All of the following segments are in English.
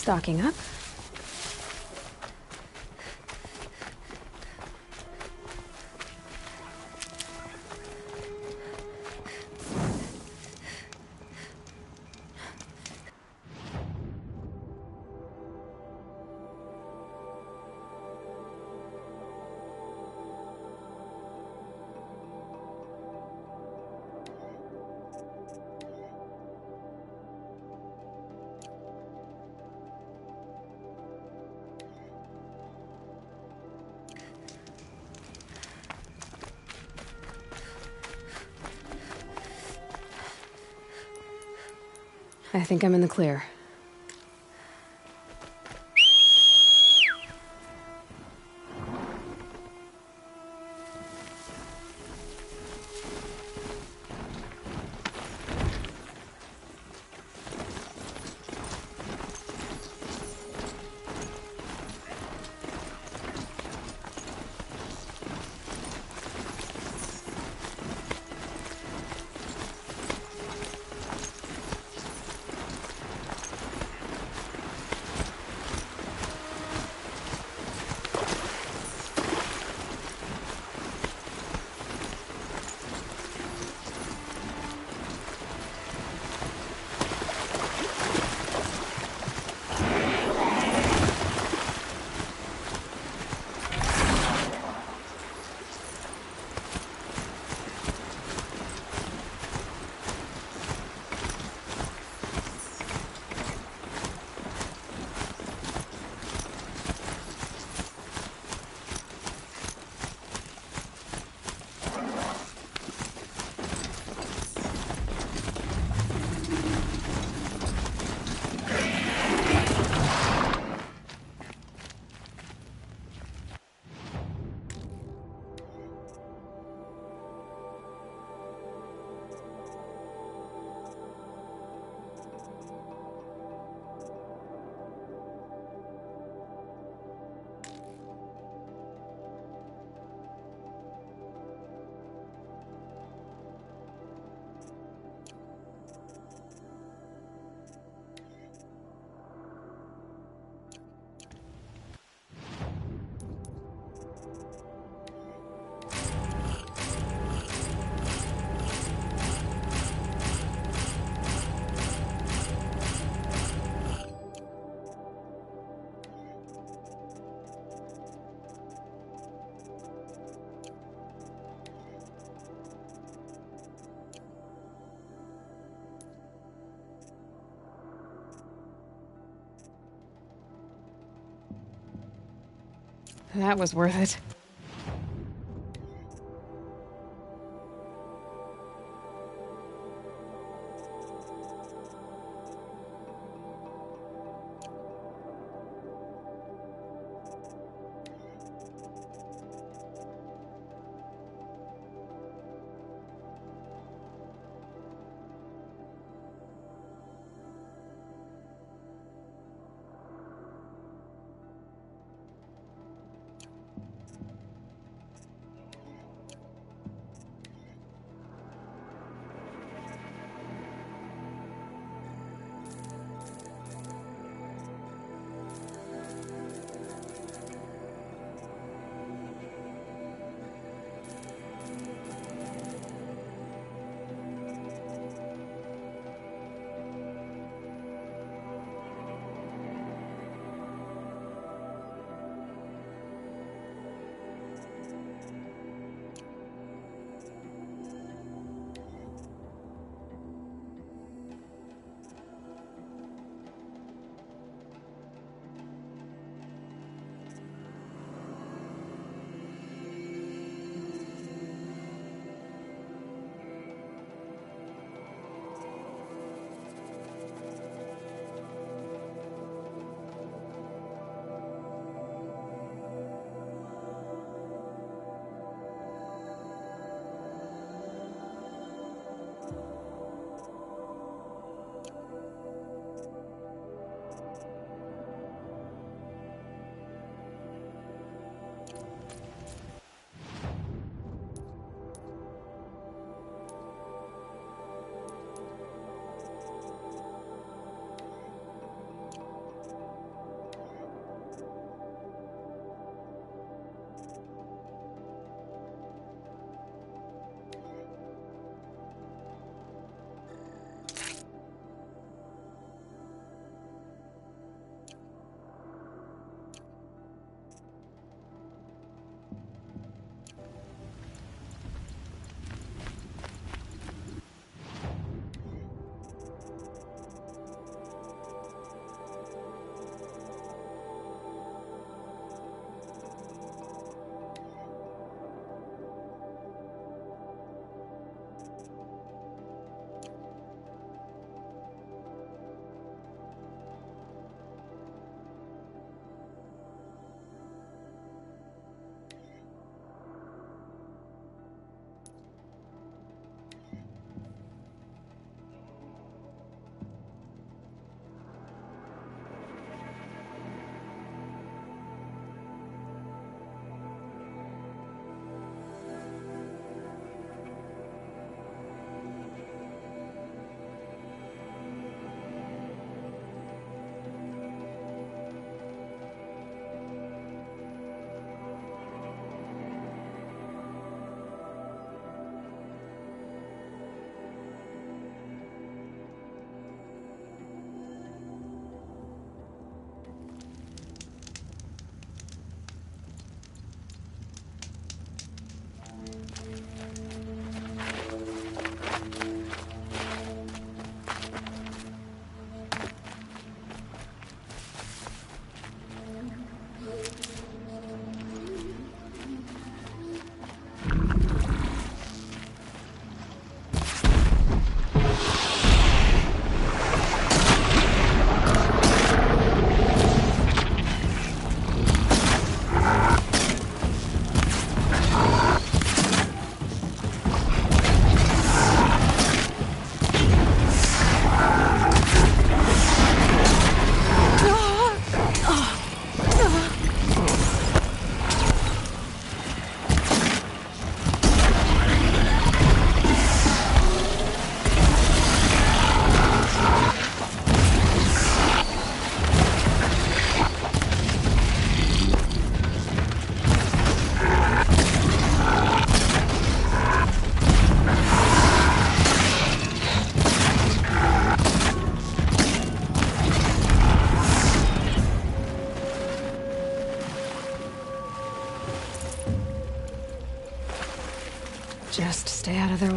Stocking up. I think I'm in the clear. That was worth it.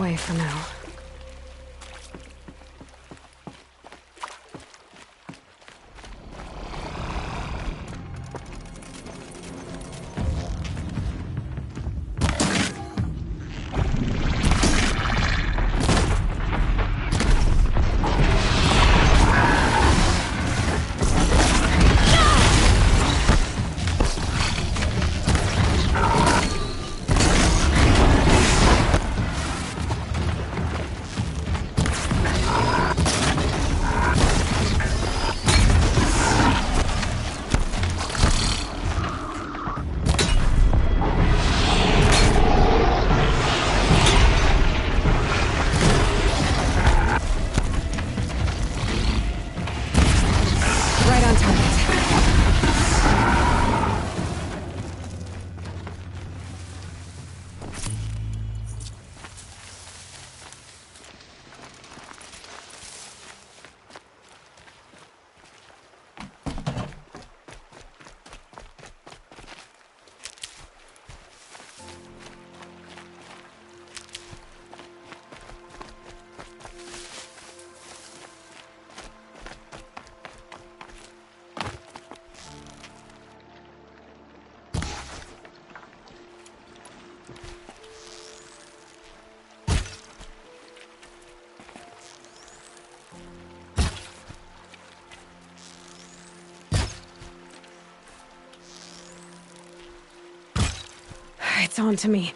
away for now. It's on to me.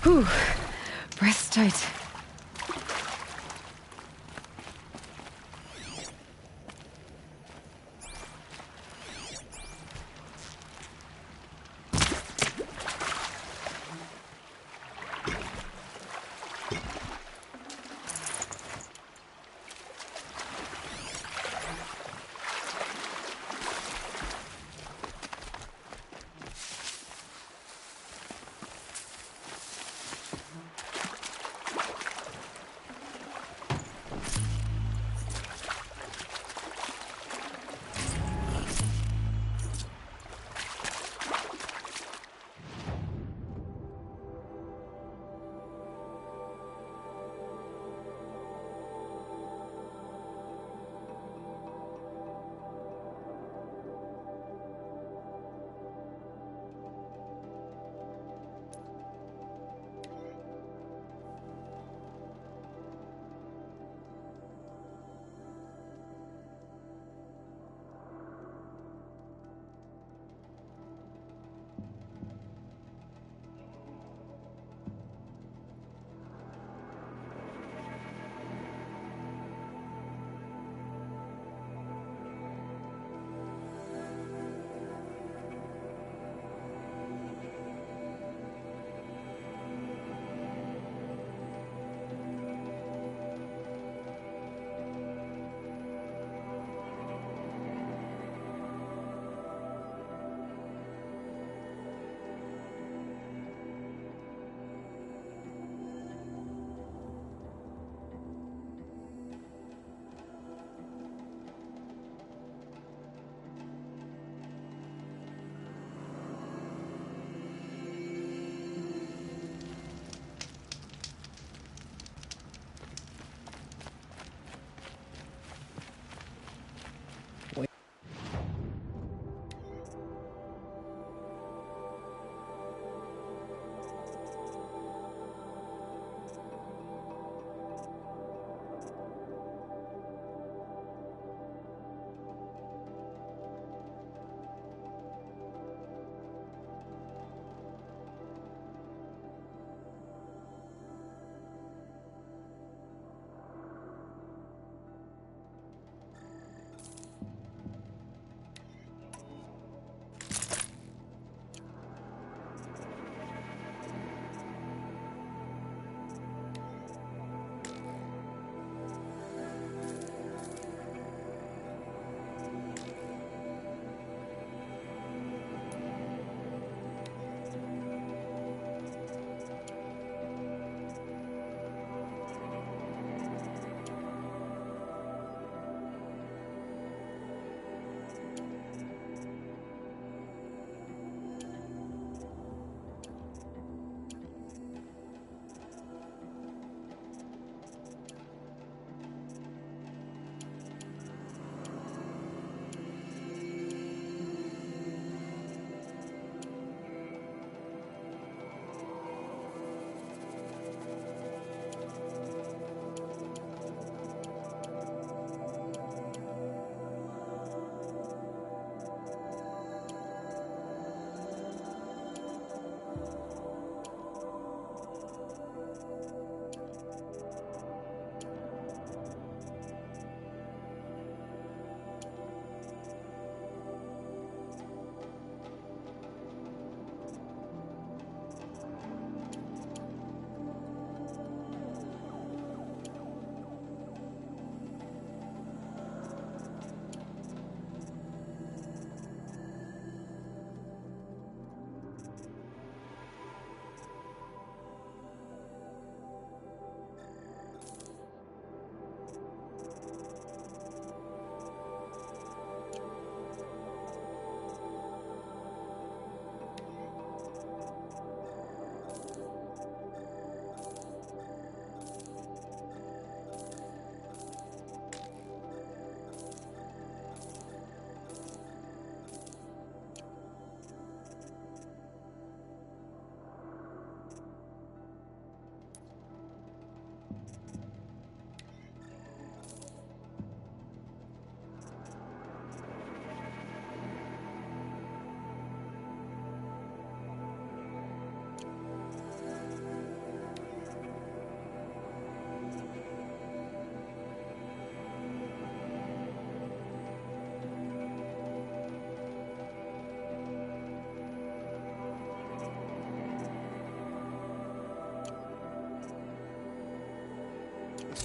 Whew. Breath tight.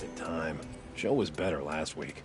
wasted time. Show was better last week.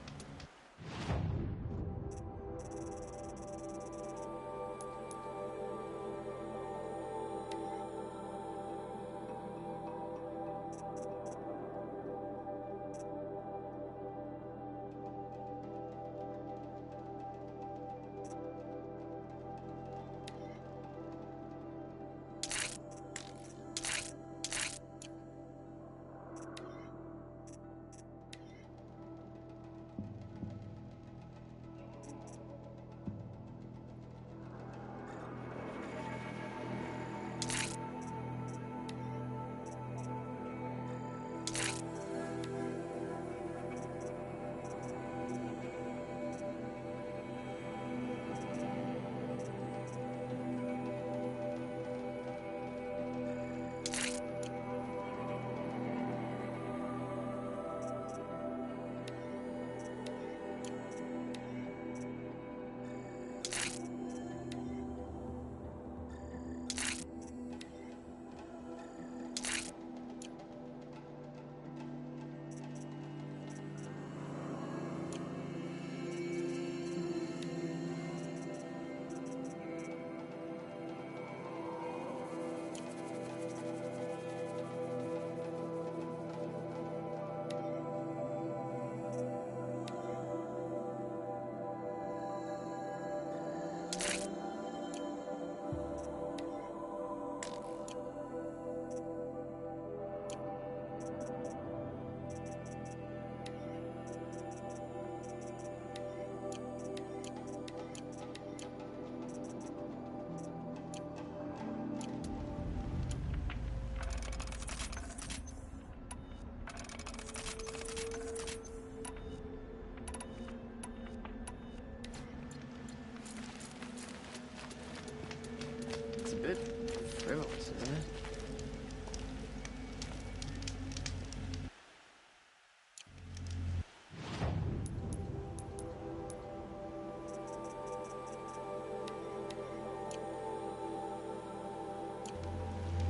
Frivolous, isn't it?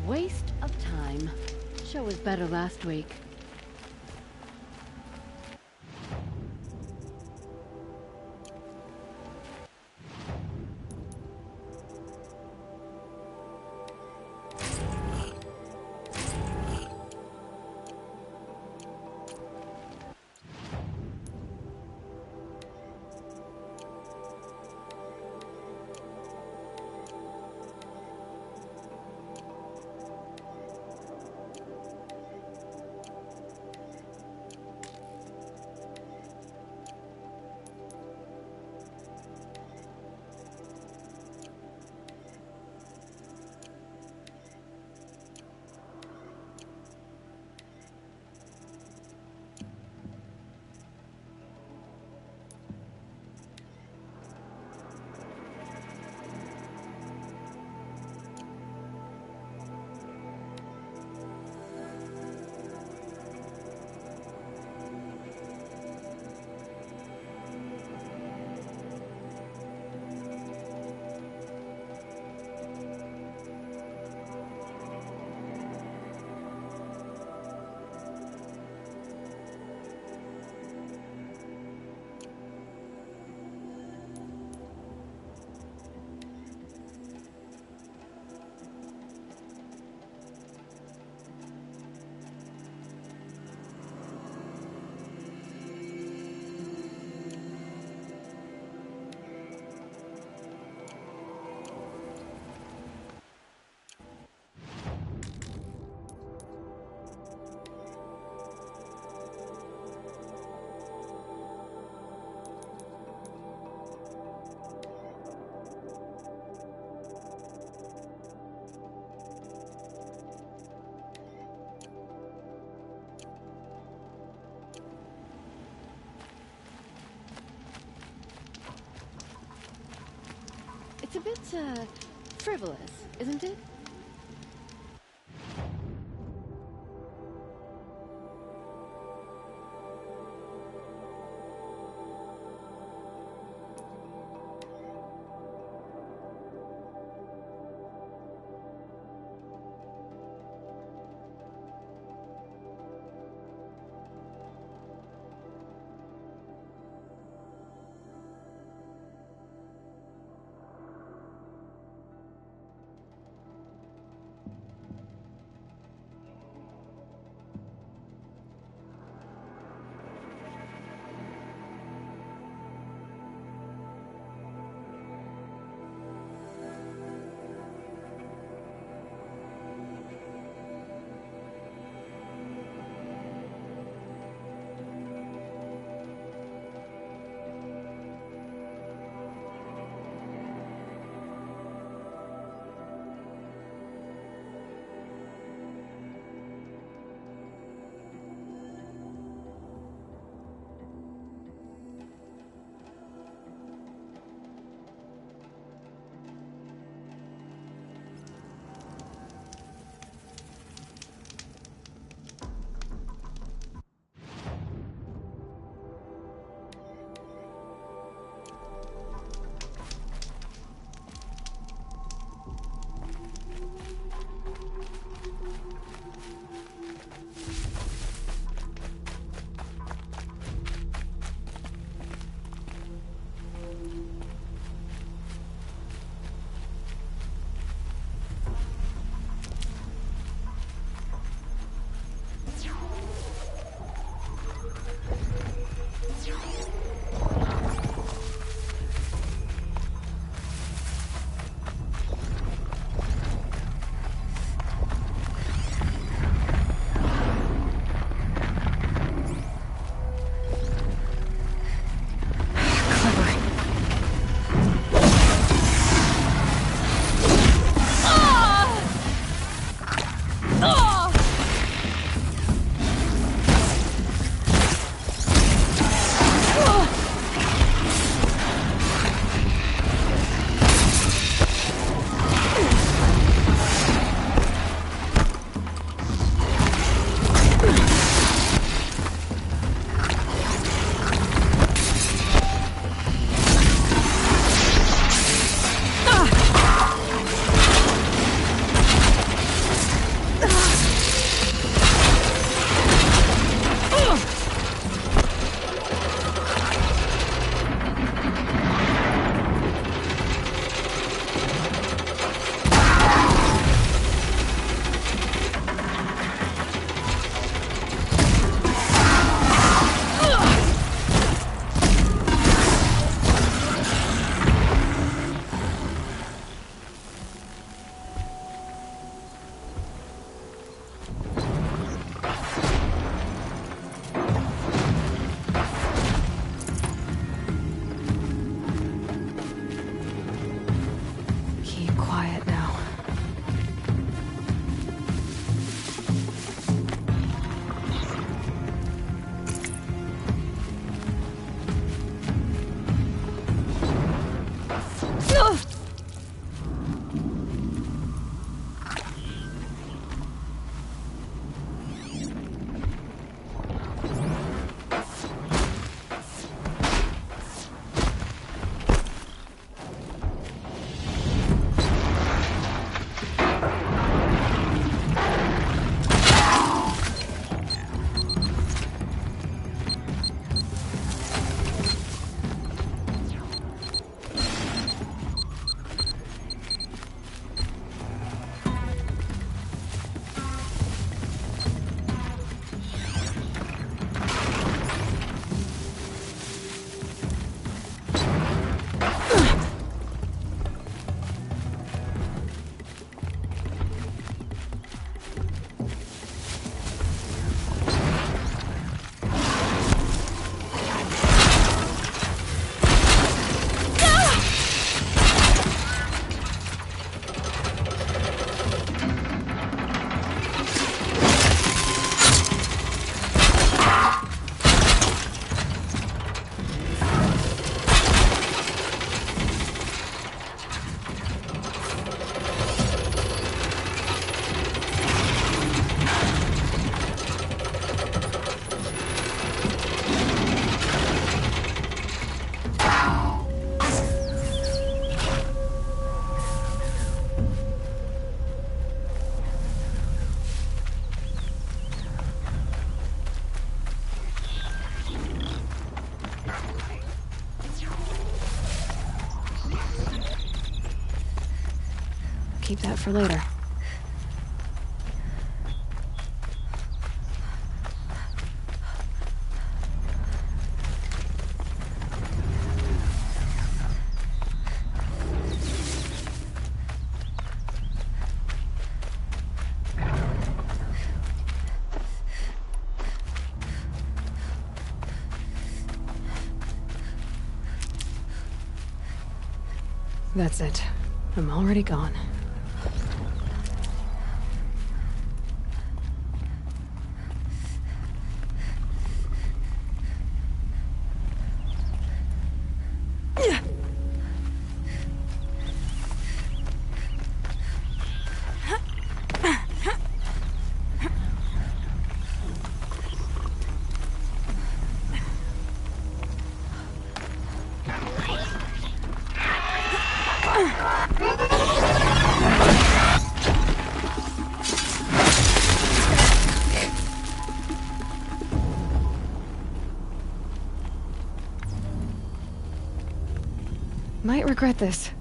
Waste of time. Show was better last week. It's a bit, frivolous, isn't it? keep that for later. That's it. I'm already gone. Might regret this.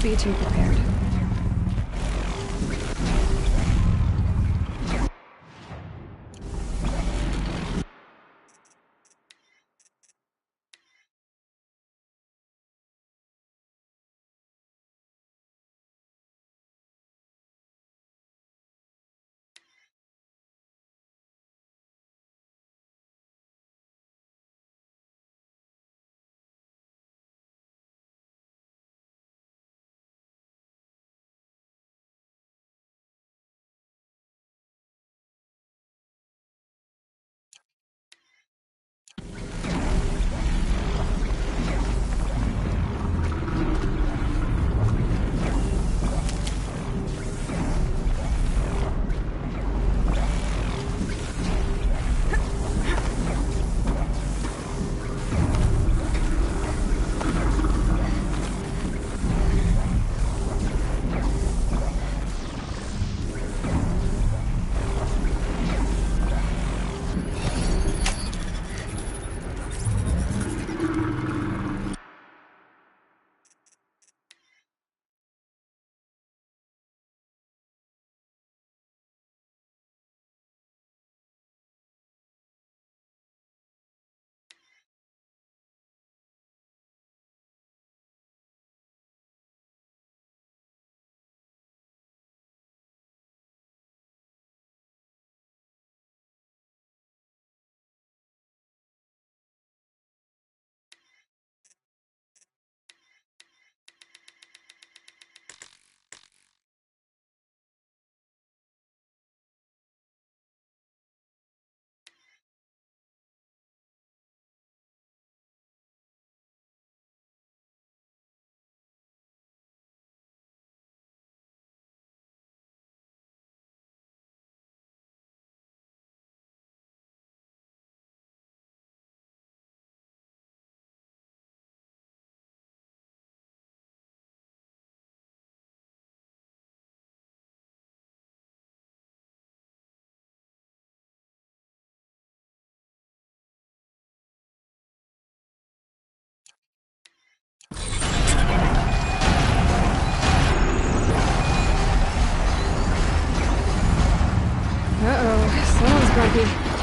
be too prepared. Uh-oh, someone's grumpy.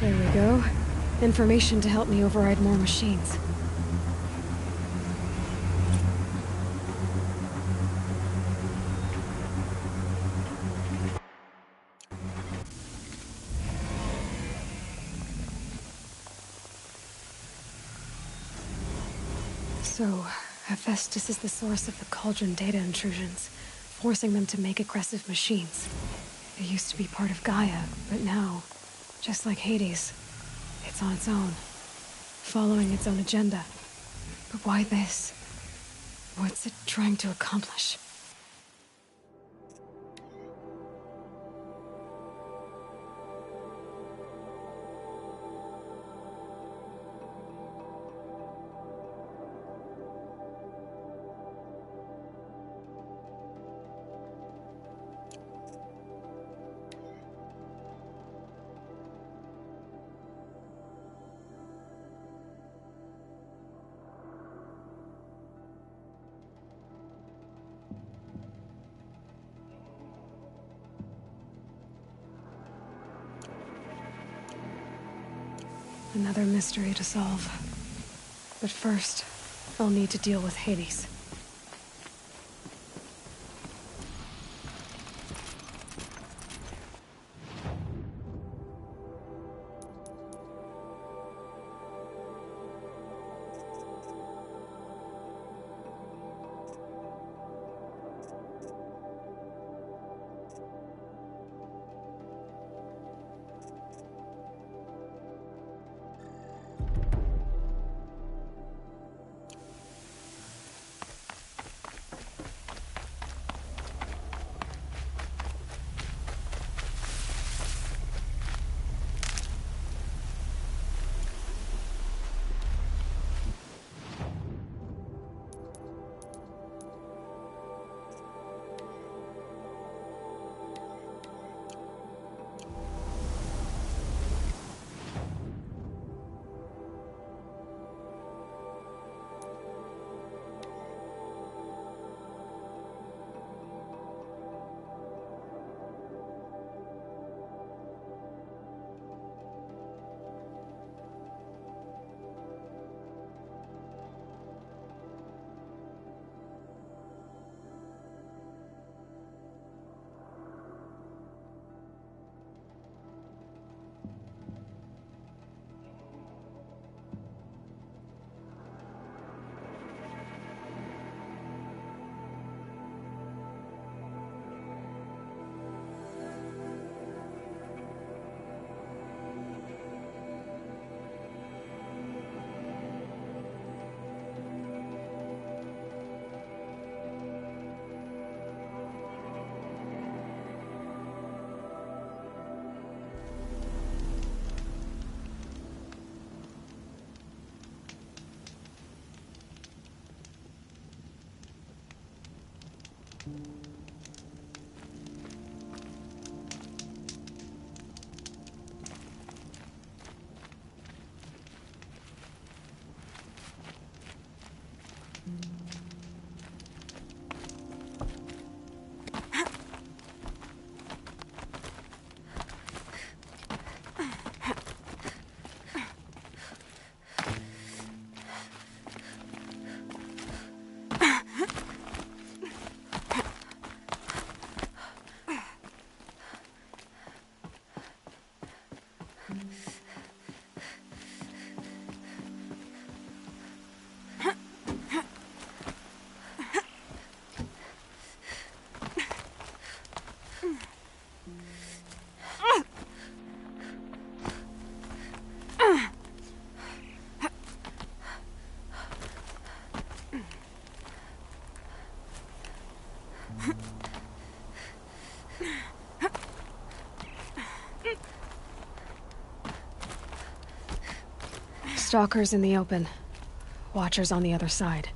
There we go. Information to help me override more machines. So, Hephaestus is the source of the Cauldron data intrusions, forcing them to make aggressive machines. It used to be part of Gaia, but now, just like Hades, it's on its own, following its own agenda. But why this? What's it trying to accomplish? Another mystery to solve. But first, I'll need to deal with Hades. Stalkers in the open. Watchers on the other side.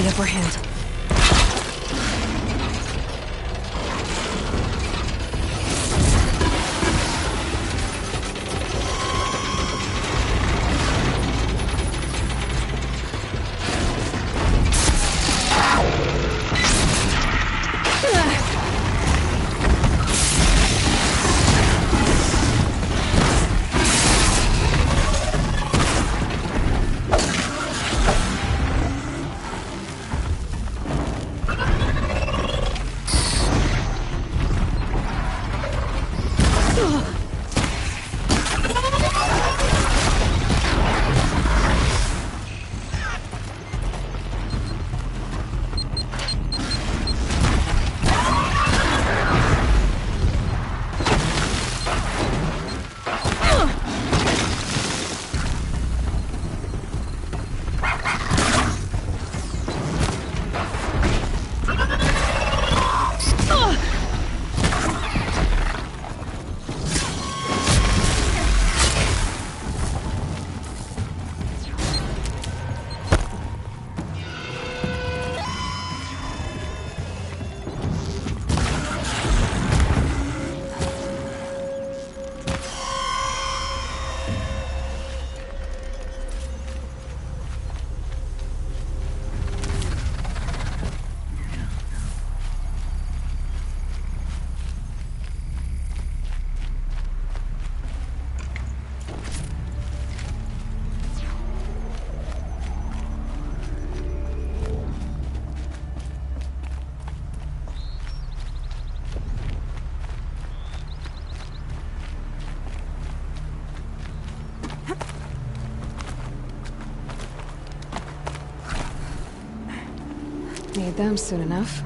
the upper hand. Need them soon enough.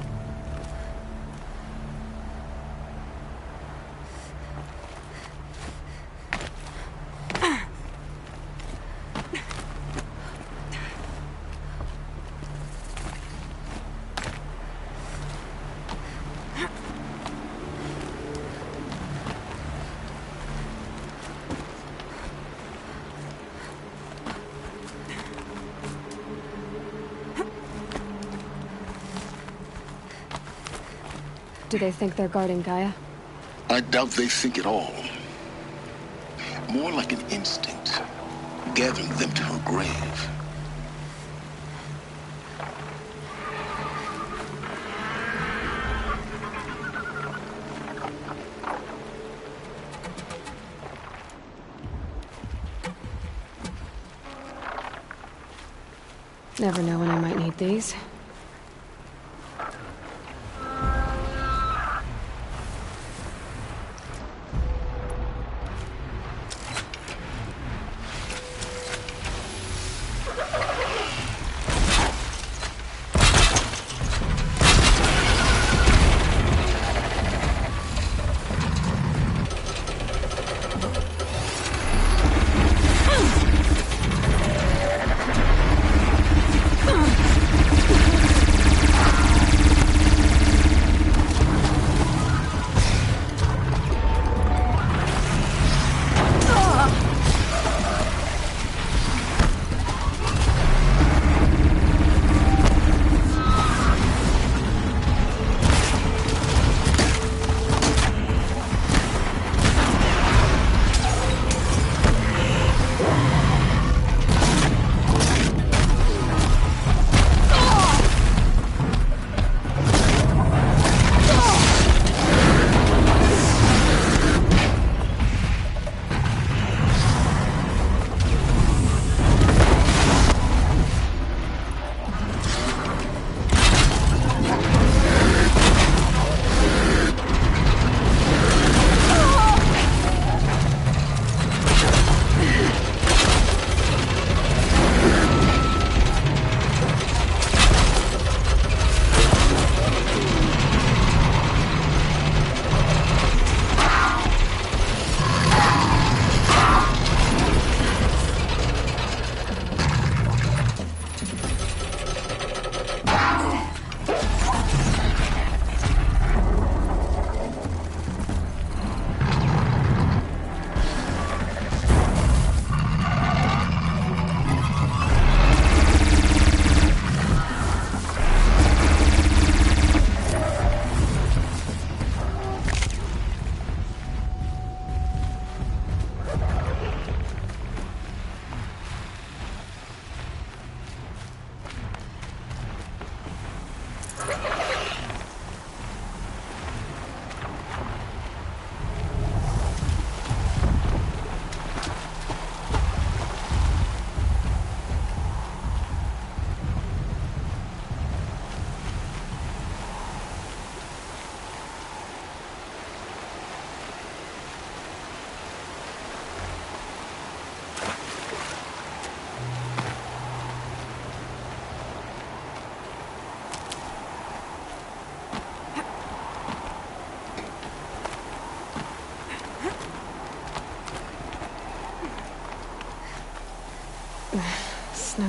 Do they think they're guarding Gaia? I doubt they think at all. More like an instinct, gathering them to her grave. Never know when I might need these.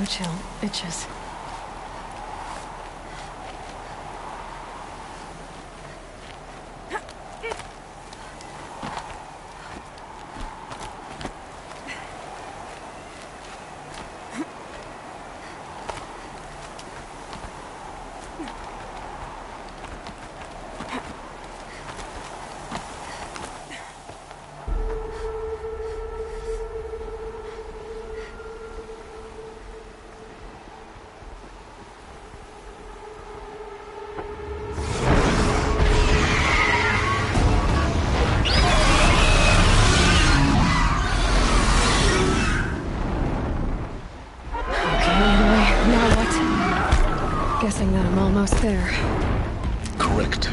chill itches. Guessing that I'm almost there. Correct.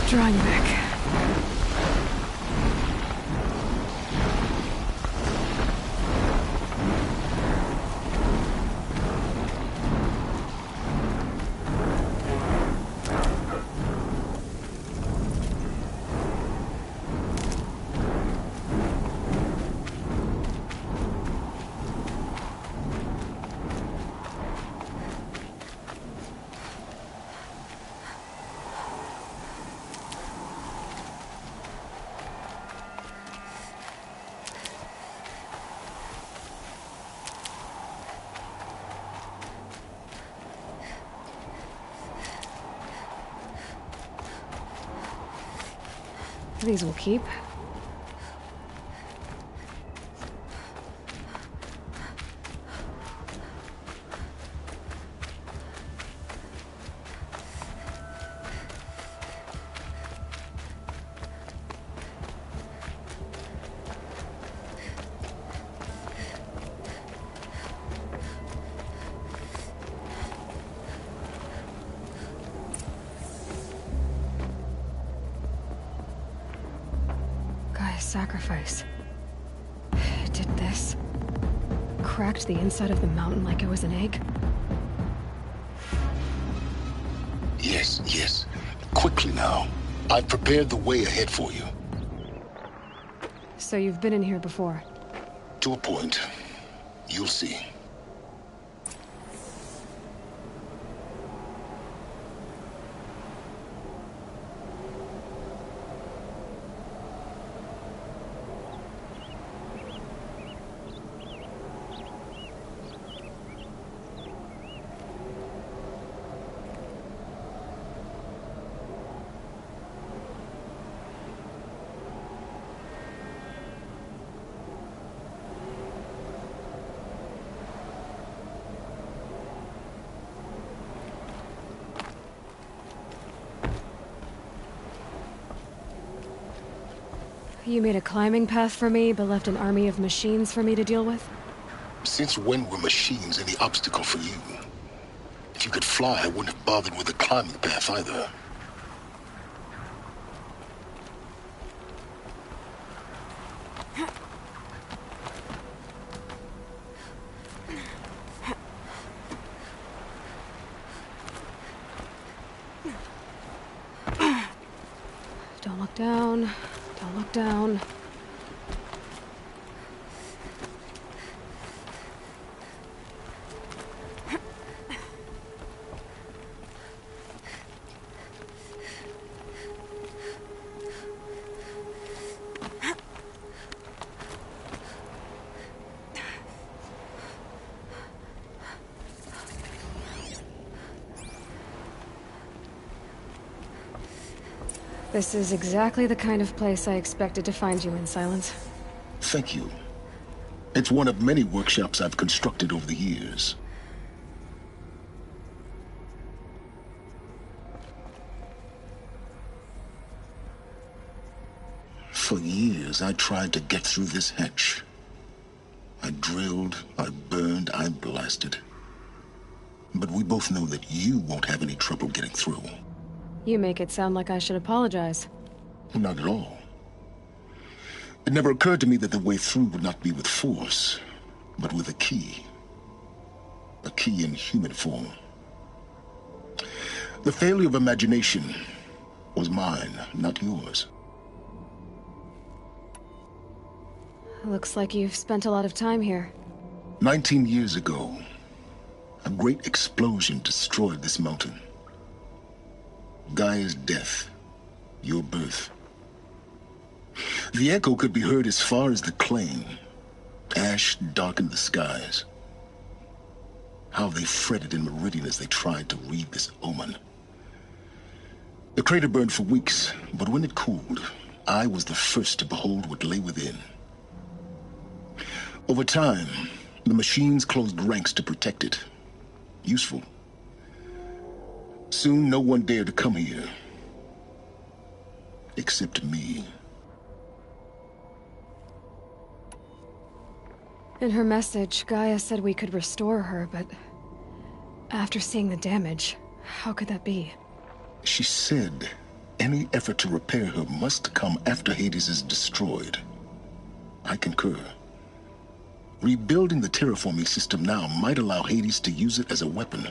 Drawing back. These will keep. Sacrifice. It did this. Cracked the inside of the mountain like it was an egg. Yes, yes. Quickly now. I've prepared the way ahead for you. So you've been in here before? To a point. You'll see. You made a climbing path for me, but left an army of machines for me to deal with? Since when were machines any obstacle for you? If you could fly, I wouldn't have bothered with the climbing path either. Don't look down. Don't look down. This is exactly the kind of place I expected to find you in, Silence. Thank you. It's one of many workshops I've constructed over the years. For years, I tried to get through this hatch. I drilled, I burned, I blasted. But we both know that you won't have any trouble getting through. You make it sound like I should apologize. Not at all. It never occurred to me that the way through would not be with force, but with a key. A key in human form. The failure of imagination was mine, not yours. Looks like you've spent a lot of time here. 19 years ago, a great explosion destroyed this mountain. Gaia's death, your birth. The echo could be heard as far as the claim. Ash darkened the skies. How they fretted in meridian as they tried to read this omen. The crater burned for weeks, but when it cooled, I was the first to behold what lay within. Over time, the machines closed ranks to protect it. Useful. Soon, no one dared to come here. Except me. In her message, Gaia said we could restore her, but after seeing the damage, how could that be? She said any effort to repair her must come after Hades is destroyed. I concur. Rebuilding the terraforming system now might allow Hades to use it as a weapon.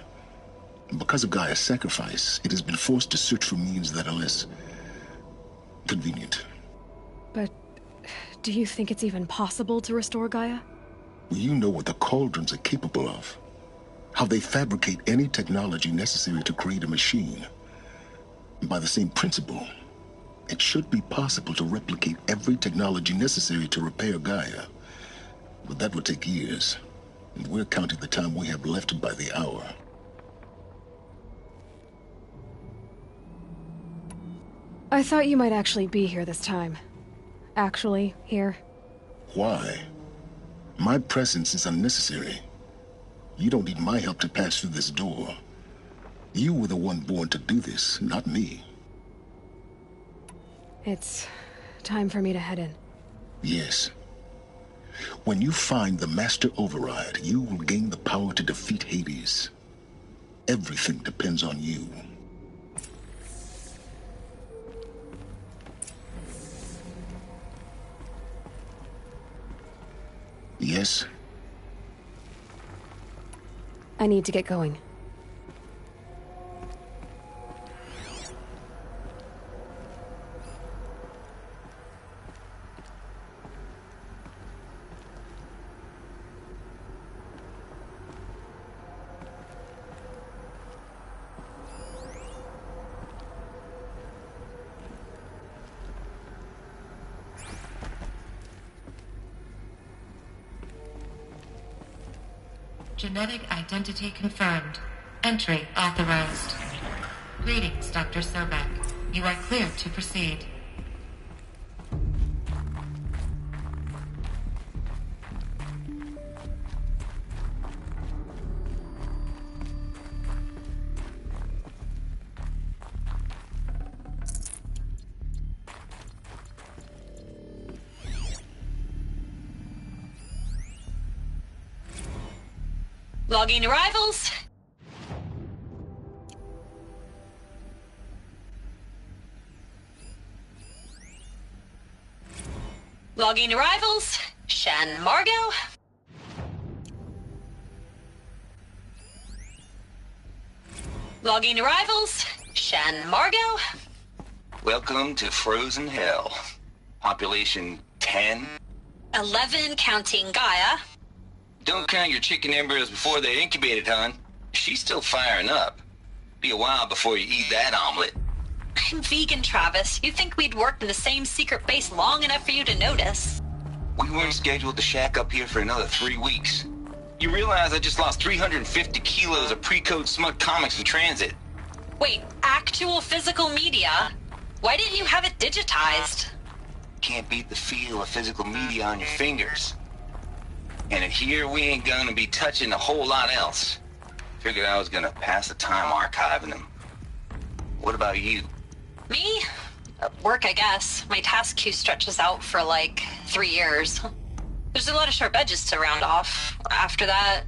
Because of Gaia's sacrifice, it has been forced to search for means that are less convenient. But do you think it's even possible to restore Gaia? You know what the cauldrons are capable of. How they fabricate any technology necessary to create a machine. By the same principle, it should be possible to replicate every technology necessary to repair Gaia. But that would take years, and we're counting the time we have left by the hour. I thought you might actually be here this time. Actually, here. Why? My presence is unnecessary. You don't need my help to pass through this door. You were the one born to do this, not me. It's time for me to head in. Yes. When you find the Master Override, you will gain the power to defeat Hades. Everything depends on you. Yes? I need to get going. Genetic identity confirmed. Entry authorized. Greetings, Dr. Sobek. You are cleared to proceed. Logging arrivals. Logging arrivals. Shan Margot. Logging arrivals. Shan Margot. Welcome to Frozen Hell. Population 10. 11 counting Gaia. Don't count your chicken embryos before they're incubated, hon. She's still firing up. Be a while before you eat that omelet. I'm vegan, Travis. You'd think we'd worked in the same secret base long enough for you to notice. We weren't scheduled to shack up here for another 3 weeks. You realize I just lost 350 kilos of pre-code smut comics in transit. Wait, actual physical media? Why didn't you have it digitized? Can't beat the feel of physical media on your fingers. And in here, we ain't gonna be touching a whole lot else. Figured I was gonna pass the time archiving them. What about you? Me? Work, I guess. My task queue stretches out for like 3 years. There's a lot of sharp edges to round off. After that,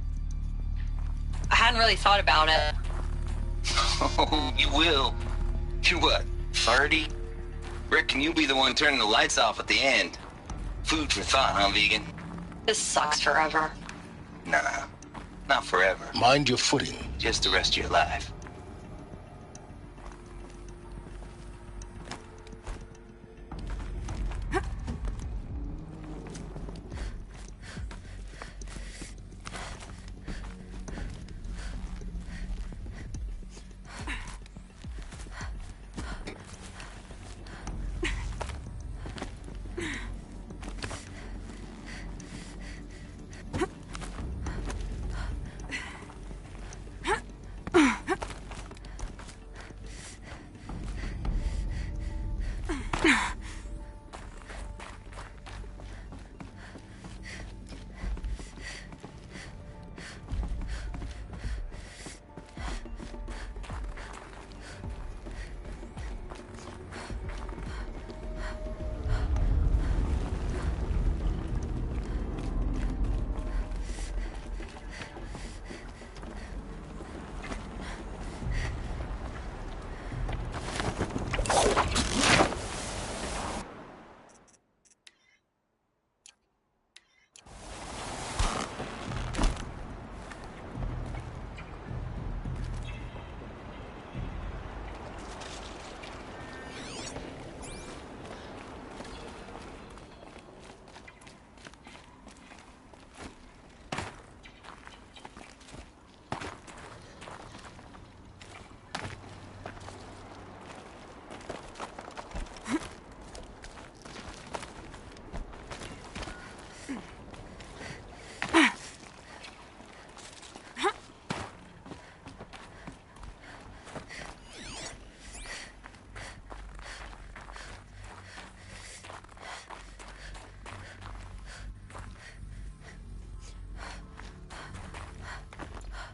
I hadn't really thought about it. Oh, you will. You're what, 30? Reckon you'll be the one turning the lights off at the end. Food for thought, huh, vegan? This sucks forever. Nah, not forever. Mind your footing. Just the rest of your life.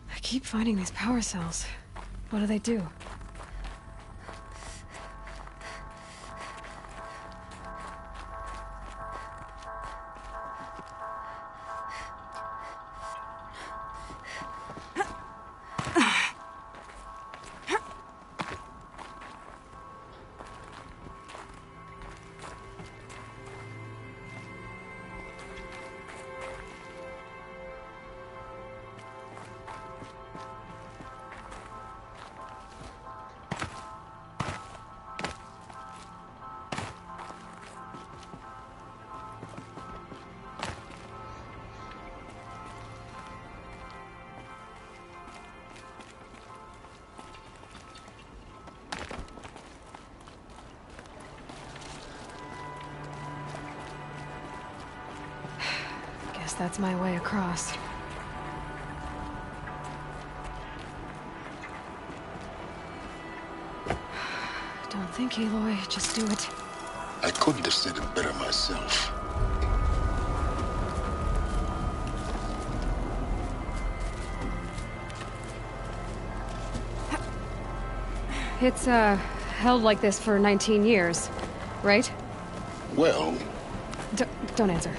I keep finding these power cells. What do they do? Guess that's my way across. Don't think, Aloy. Just do it. I couldn't have said it better myself. It's, held like this for 19 years, right? Well, Don't answer.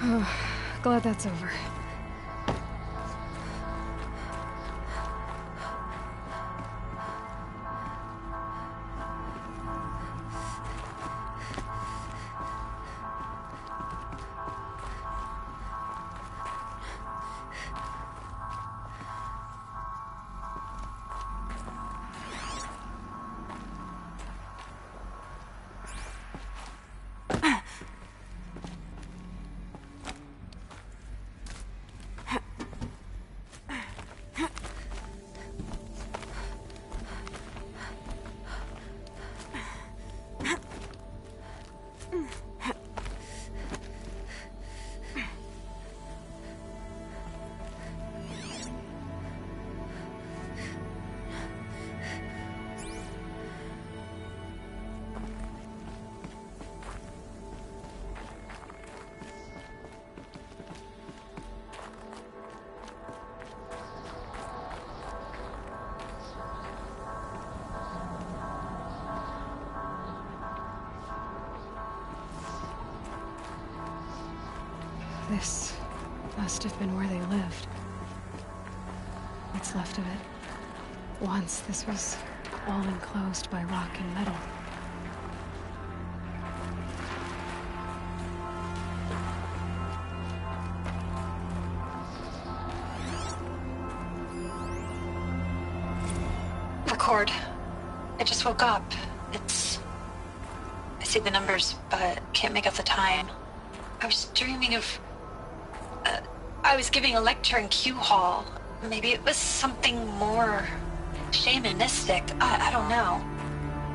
Oh, glad that's over. This must have been where they lived. What's left of it. Once, this was all enclosed by rock and metal. Record. I just woke up. I see the numbers, but can't make out the time. I was dreaming of... I was giving a lecture in Q Hall. Maybe it was something more shamanistic. I don't know.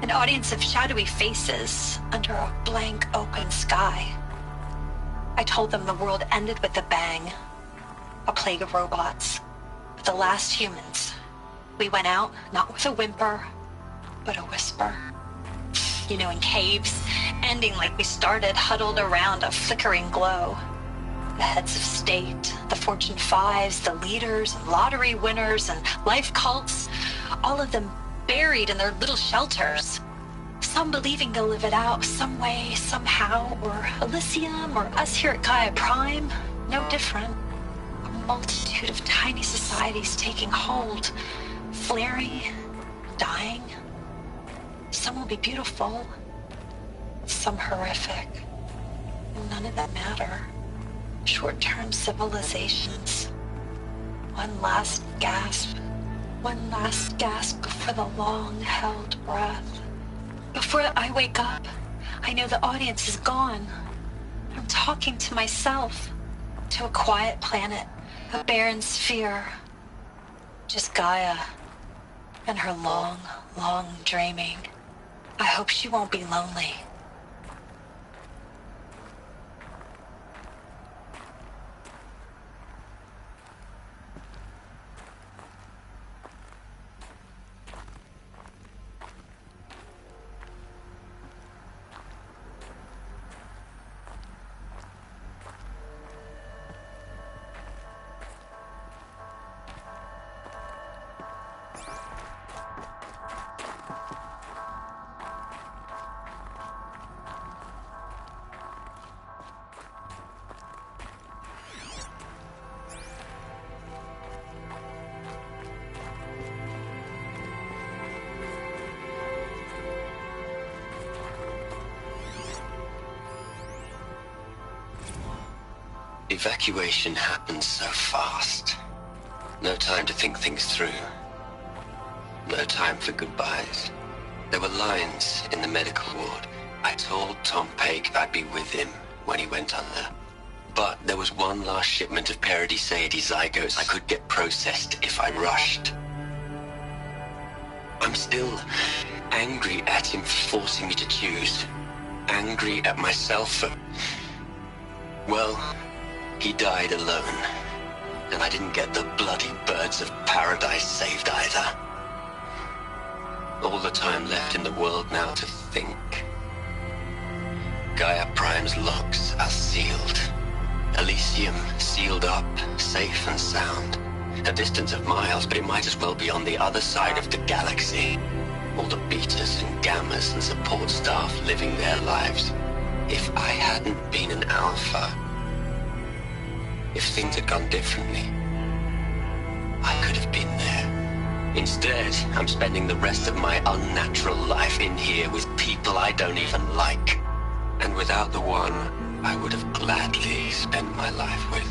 An audience of shadowy faces under a blank open sky. I told them the world ended with a bang. A plague of robots. The last humans. We went out, not with a whimper, but a whisper. You know, in caves, ending like we started, huddled around a flickering glow. The heads of state, the Fortune 5s, the leaders, and lottery winners, and life cults, all of them buried in their little shelters. Some believing they'll live it out some way, somehow, or Elysium, or us here at Gaia Prime, no different. A multitude of tiny societies taking hold, flaring, dying. Some will be beautiful, some horrific. None of them matter. Short-term civilizations. One last gasp before the long-held breath. Before I wake up, I know the audience is gone. I'm talking to myself, to a quiet planet, a barren sphere. Just Gaia and her long, long dreaming. I hope she won't be lonely. Evacuation happened so fast. No time to think things through. No time for goodbyes. There were lines in the medical ward. I told Tom Paik I'd be with him when he went under. But there was one last shipment of Paradis-Sade zygotes I could get processed if I rushed. I'm still angry at him for forcing me to choose. Angry at myself for... well... he died alone, and I didn't get the bloody birds of paradise saved either. All the time left in the world now to think. Gaia Prime's locks are sealed. Elysium sealed up, safe and sound. A distance of miles, but it might as well be on the other side of the galaxy. All the betas and gammas and support staff living their lives. If I hadn't been an alpha... if things had gone differently, I could have been there. Instead, I'm spending the rest of my unnatural life in here with people I don't even like. And without the one I would have gladly spent my life with.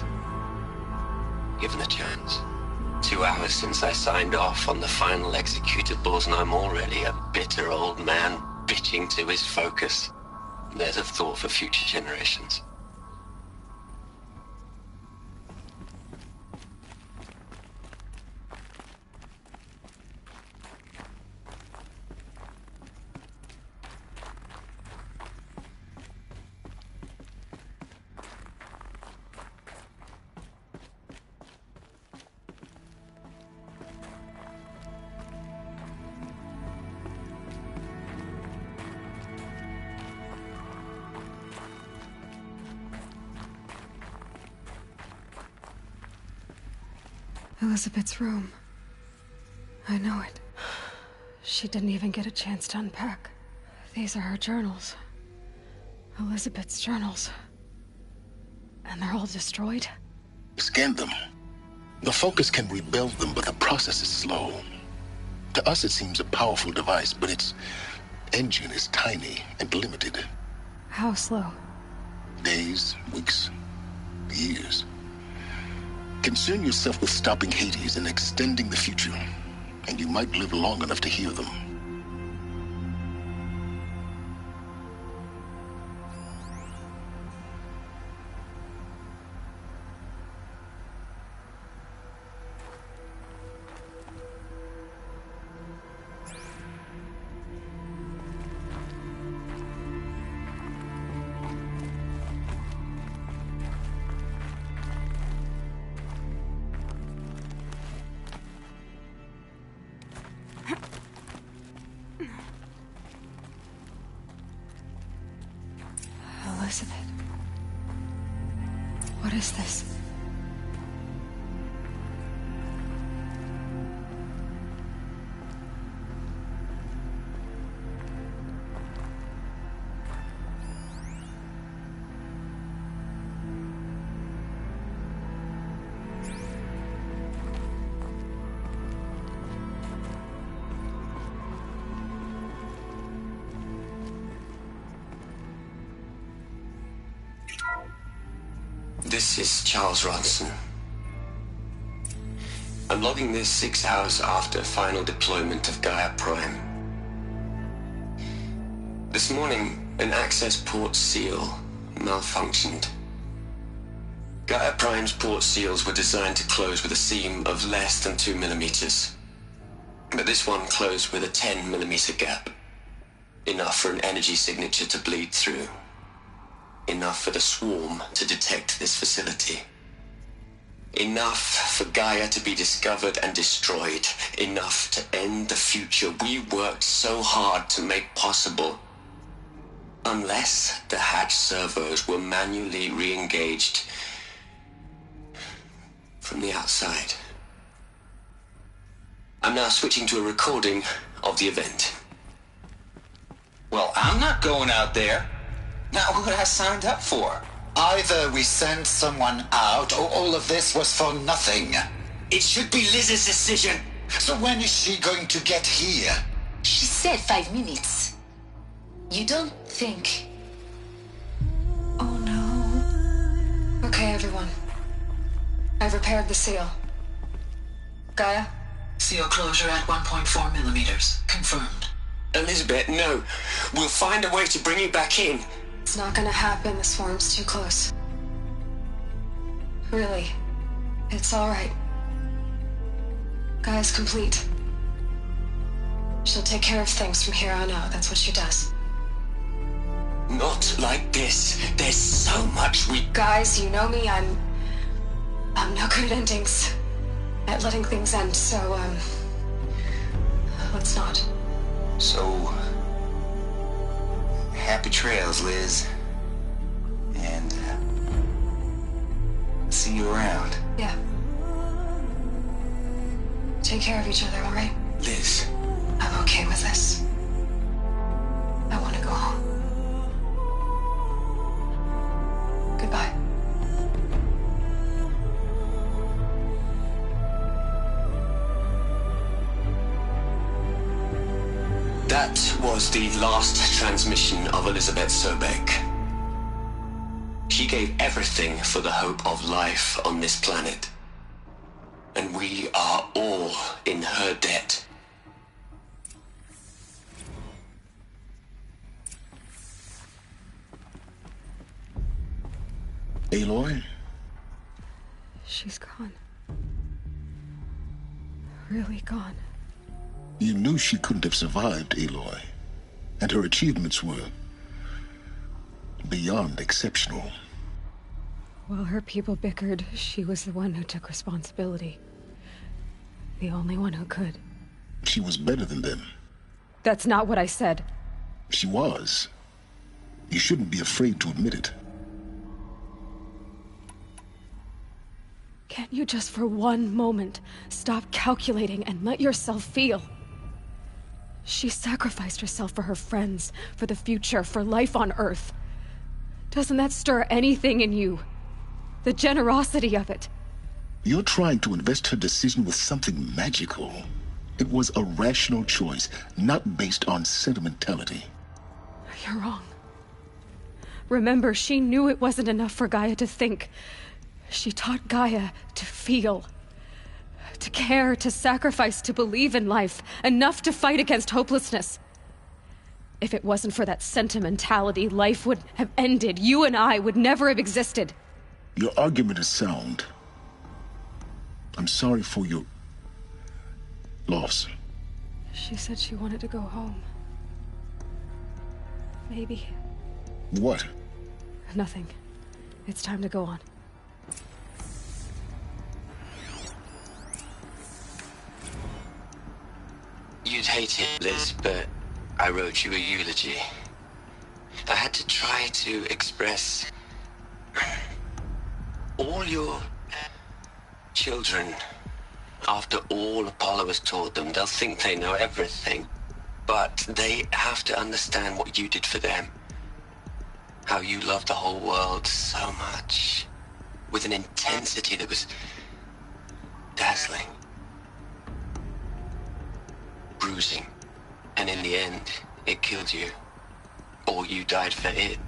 Given a chance. 2 hours since I signed off on the final executables, and I'm already a bitter old man bitching to his focus. There's a thought for future generations. Elizabeth's room. I know it. She didn't even get a chance to unpack. These are her journals. Elizabeth's journals. And they're all destroyed? Scan them. The Focus can rebuild them, but the process is slow. To us, it seems a powerful device, but its engine is tiny and limited. How slow? Days, weeks, years. Concern yourself with stopping Hades and extending the future, and you might live long enough to hear them. Elizabeth. What is this? This is Charles Ronson. I'm logging this 6 hours after final deployment of Gaia Prime. This morning, an access port seal malfunctioned. Gaia Prime's port seals were designed to close with a seam of less than 2 millimeters. But this one closed with a 10 millimeter gap. Enough for an energy signature to bleed through. Enough for the swarm to detect this facility. Enough for Gaia to be discovered and destroyed. Enough to end the future we worked so hard to make possible. Unless the hatch servos were manually re-engaged from the outside. I'm now switching to a recording of the event. Well, I'm not going out there. Not what I signed up for. Either we send someone out, or all of this was for nothing. It should be Liz's decision. So when is she going to get here? She said 5 minutes. You don't think... Oh no. Okay, everyone. I've repaired the seal. Gaia? Seal closure at 1.4 millimeters. Confirmed. Elizabeth, no. We'll find a way to bring you back in. It's not gonna happen. The swarm's too close. Really. It's alright. Gaia's complete. She'll take care of things from here on out. That's what she does. Not like this. There's so much we... Guys, you know me. I'm no good at endings. At letting things end, so, let's not. So... happy trails, Liz. And, see you around. Yeah. Take care of each other, alright? Liz. I'm okay with this. I want to go home. Goodbye. That was the last transmission of Elizabeth Sobek. She gave everything for the hope of life on this planet. And we are all in her debt. Aloy? She's gone. Really gone. You knew she couldn't have survived, Aloy. And her achievements were beyond exceptional. While her people bickered, she was the one who took responsibility. The only one who could. She was better than them. That's not what I said. She was. You shouldn't be afraid to admit it. Can't you just for one moment stop calculating and let yourself feel? She sacrificed herself for her friends, for the future, for life on Earth. Doesn't that stir anything in you? The generosity of it. You're trying to invest her decision with something magical. It was a rational choice, not based on sentimentality. You're wrong. Remember, she knew it wasn't enough for Gaia to think. She taught Gaia to feel. To care, to sacrifice, to believe in life. Enough to fight against hopelessness. If it wasn't for that sentimentality, life would have ended. You and I would never have existed. Your argument is sound. I'm sorry for your loss. She said she wanted to go home. Maybe. What? Nothing. It's time to go on. You'd hate it, Liz, but I wrote you a eulogy. I had to try to express all your children. After all Apollo has taught them, they'll think they know everything. But they have to understand what you did for them. How you loved the whole world so much. With an intensity that was dazzling. Bruising. And in the end, it killed you. Or you died for it.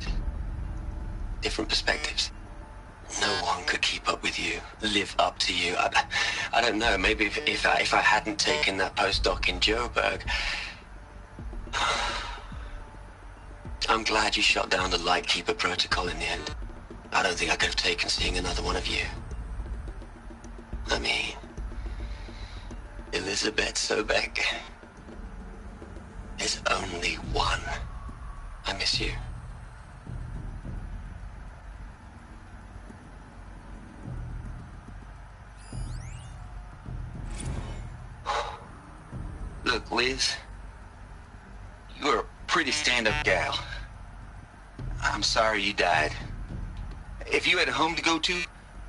Different perspectives. No one could keep up with you, live up to you. I don't know, maybe if I hadn't taken that postdoc in Joburg. I'm glad you shot down the Lightkeeper protocol in the end. I don't think I could have taken seeing another one of you. I mean, Elizabeth Sobek. There's only one. I miss you. Look, Liz, you're a pretty stand-up gal. I'm sorry you died. If you had a home to go to,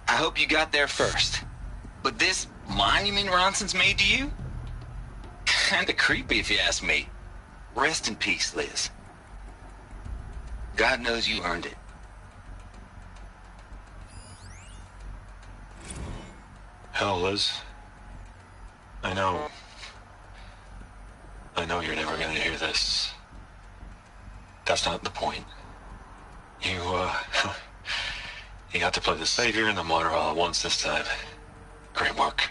I hope you got there first. But this monument Ronson's made to you? Kinda creepy if you ask me. Rest in peace, Liz. God knows you earned it. Hell, Liz. I know you're never gonna hear this. That's not the point. You got to play the savior and the martyr all at once this time. Great work.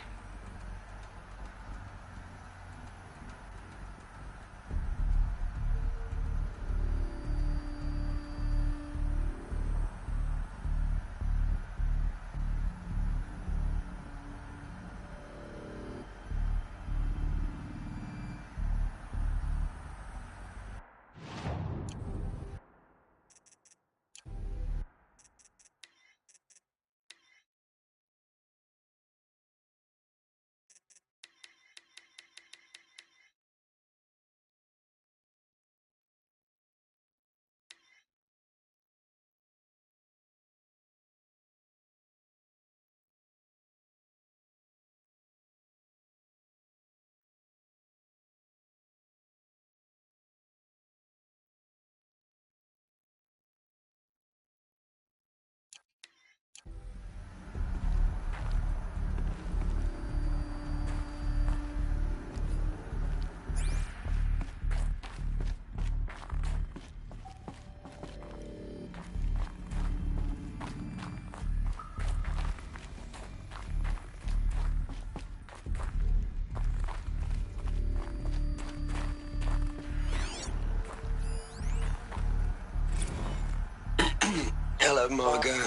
Hello, Margot.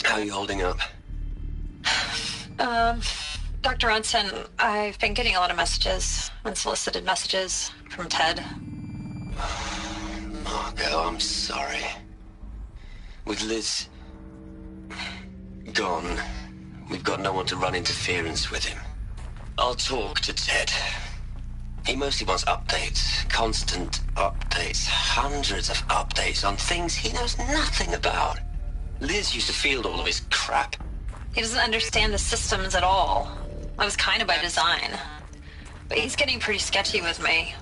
How are you holding up? Dr. Ronson, I've been getting a lot of messages, unsolicited messages from Ted. Margot, I'm sorry. With Liz gone, we've got no one to run interference with him. I'll talk to Ted. He mostly wants updates, constant updates, hundreds of updates on things he knows nothing about. Liz used to field all of his crap. He doesn't understand the systems at all. That was kind of by design. But he's getting pretty sketchy with me.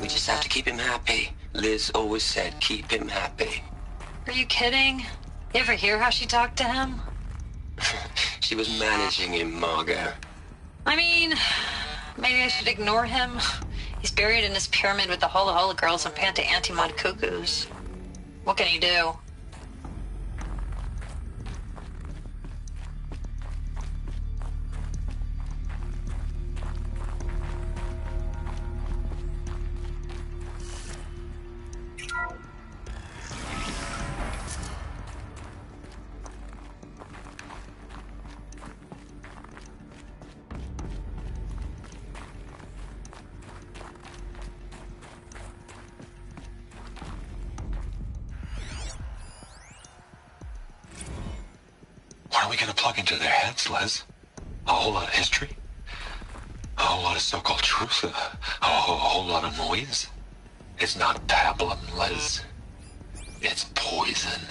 We just have to keep him happy. Liz always said, keep him happy. Are you kidding? You ever hear how she talked to him? She was managing him, Margot. I mean, maybe I should ignore him. He's buried in his pyramid with the Hola Hola girls and Panta Antimod cuckoos. What can he do? What are we gonna plug into their heads, Les? A whole lot of history? A whole lot of so-called truth? A whole lot of noise? It's not pablum, Les. It's poison.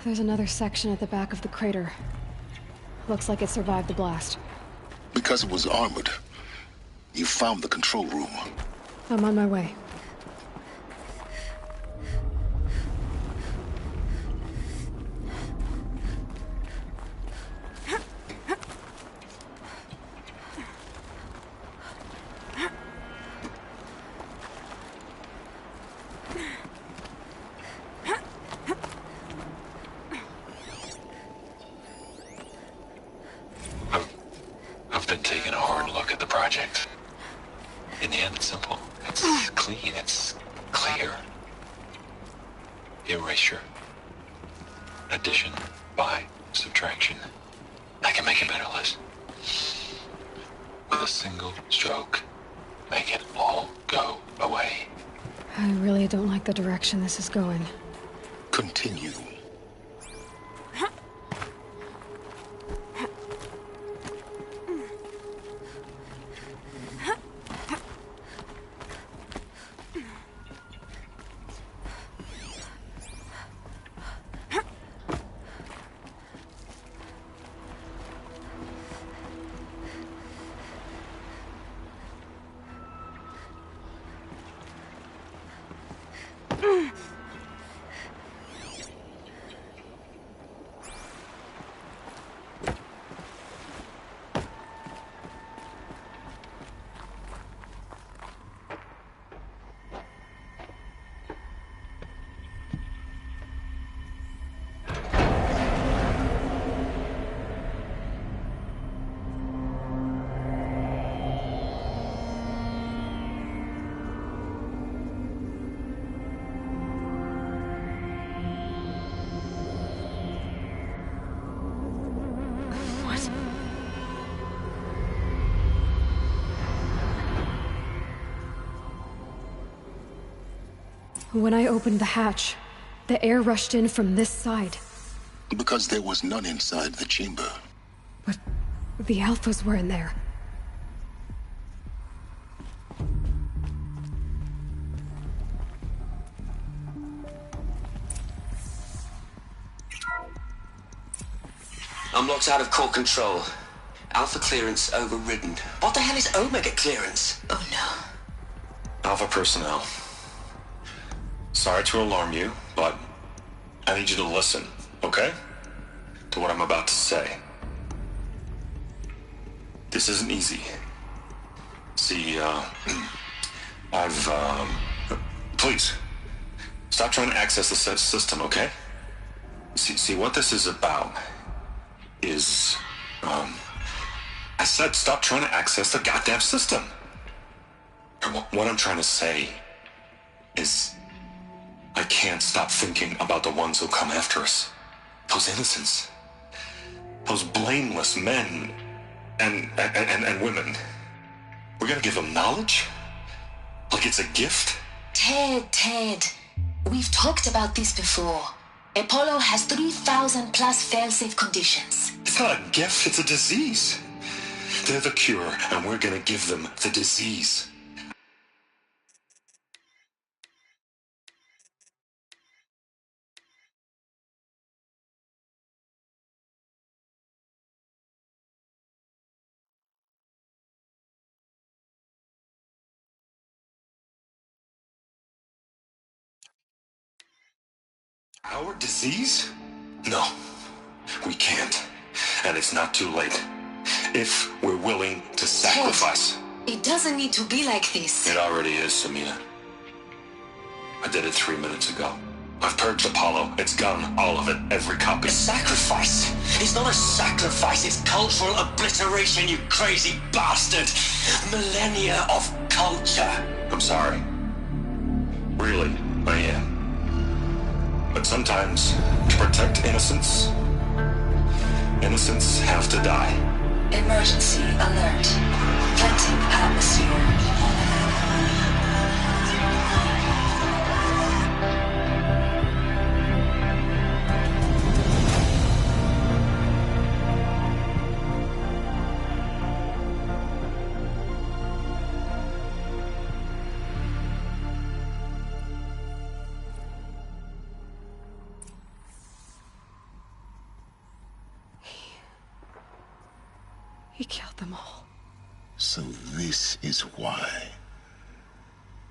There's another section at the back of the crater. Looks like it survived the blast. Because it was armored, you found the control room. I'm on my way. I've been taking a hard look at the project. In the end, it's simple. It's clean. It's clear. Erasure. Addition by subtraction. I can make it better, Liz. With a single stroke, make it all go away. I really don't like the direction this is going. Continue. When I opened the hatch, the air rushed in from this side. Because there was none inside the chamber. But the alphas were in there. I'm locked out of core control. Alpha clearance overridden. What the hell is Omega clearance? Oh no. Alpha personnel. Sorry to alarm you, but I need you to listen, okay? To what I'm about to say. This isn't easy. See, please, stop trying to access the system, okay? See, what this is about is, I said stop trying to access the goddamn system. And what I'm trying to say is, I can't stop thinking about the ones who come after us. Those innocents. those blameless men and women. We're gonna give them knowledge? Like it's a gift? Ted. We've talked about this before. Apollo has 3,000 plus fail-safe conditions. It's not a gift, it's a disease. They're the cure, and we're gonna give them the disease. Our disease? No, we can't. And it's not too late. If we're willing to sacrifice. Ted, it doesn't need to be like this. It already is, Samina. I did it 3 minutes ago. I've purged Apollo. It's gone. All of it. Every copy. A sacrifice? It's not a sacrifice. It's cultural obliteration, you crazy bastard. Millennia of culture. I'm sorry. Really, I am. But sometimes, to protect innocence, innocents have to die. Emergency alert. Venting atmosphere. He killed them all. So this is why.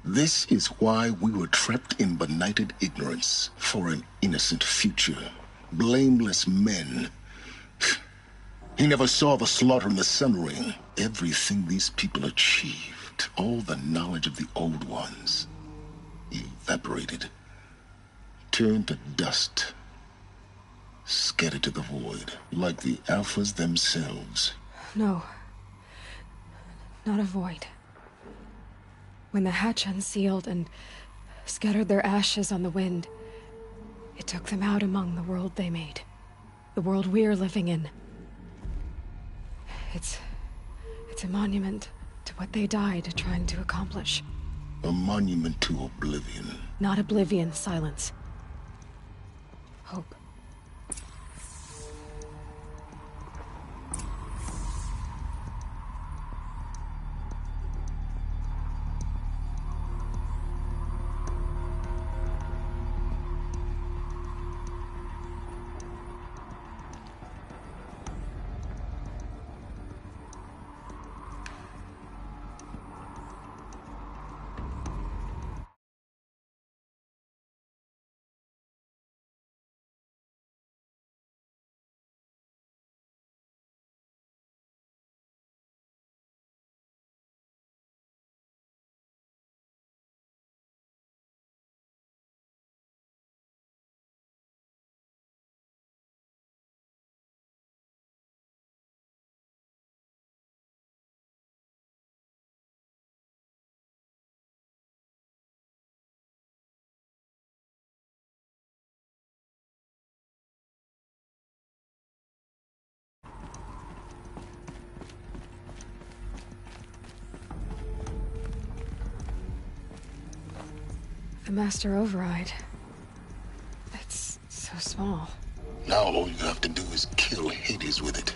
This is why we were trapped in benighted ignorance for an innocent future. Blameless men. He never saw the slaughter in the Sun Ring. Everything these people achieved, all the knowledge of the old ones, evaporated, turned to dust, scattered to the void, like the Alphas themselves. No. Not a void. When the hatch unsealed and scattered their ashes on the wind, it took them out among the world they made. The world we're living in. It's a monument to what they died trying to accomplish. A monument to oblivion. Not oblivion, Silence. Hope. The Master Override. It's so small. Now all you have to do is kill Hades with it.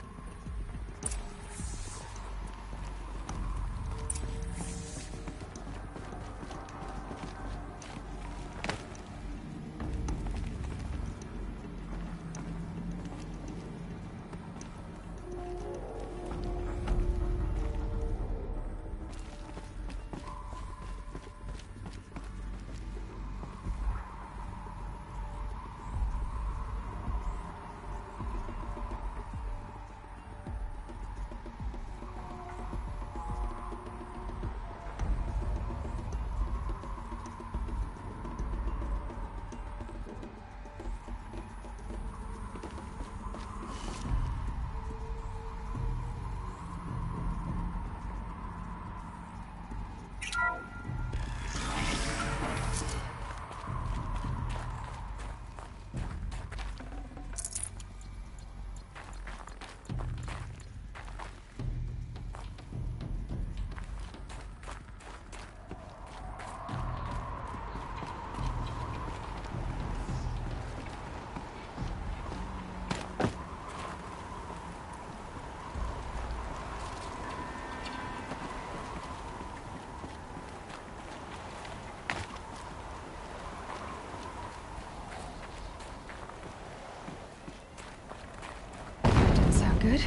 good?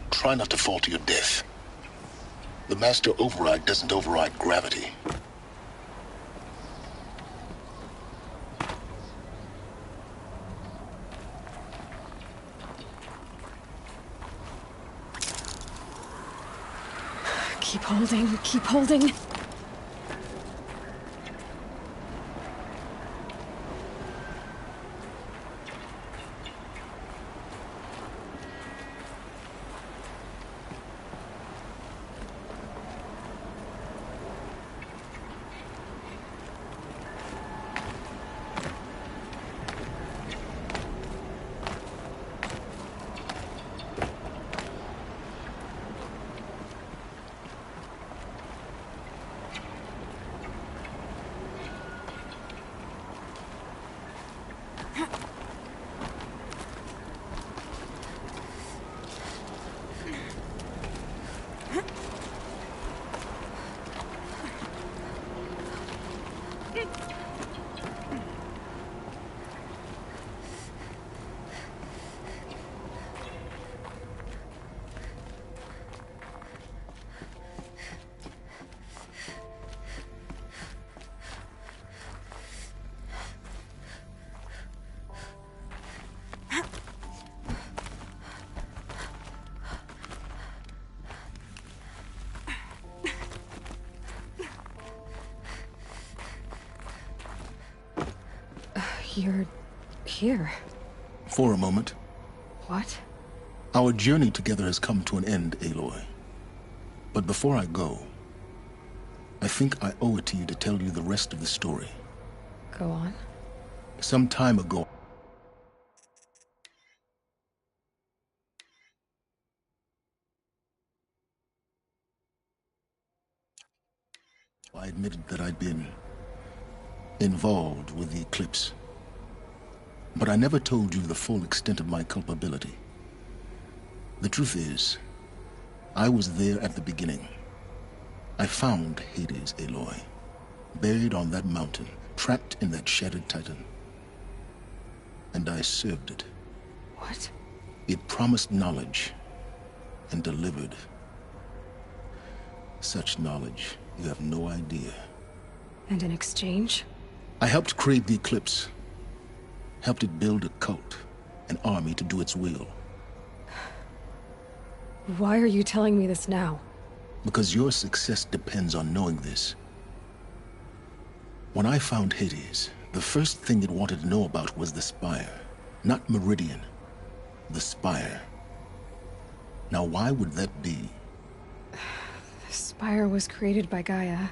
Try not to fall to your death. The master override doesn't override gravity. Keep holding, keep holding. You're here. For a moment. What? Our journey together has come to an end, Aloy. But before I go, I think I owe it to you to tell you the rest of the story. Go on. Some time ago, I admitted that I'd been involved with the eclipse. But I never told you the full extent of my culpability. The truth is, I was there at the beginning. I found Hades, Aloy, buried on that mountain, trapped in that shattered titan. And I served it. What? It promised knowledge and delivered. Such knowledge, you have no idea. And in exchange? I helped create the eclipse. Helped it build a cult, an army to do its will. Why are you telling me this now? Because your success depends on knowing this. When I found Hades, the first thing it wanted to know about was the Spire. Not Meridian. The Spire. Now why would that be? The Spire was created by Gaia.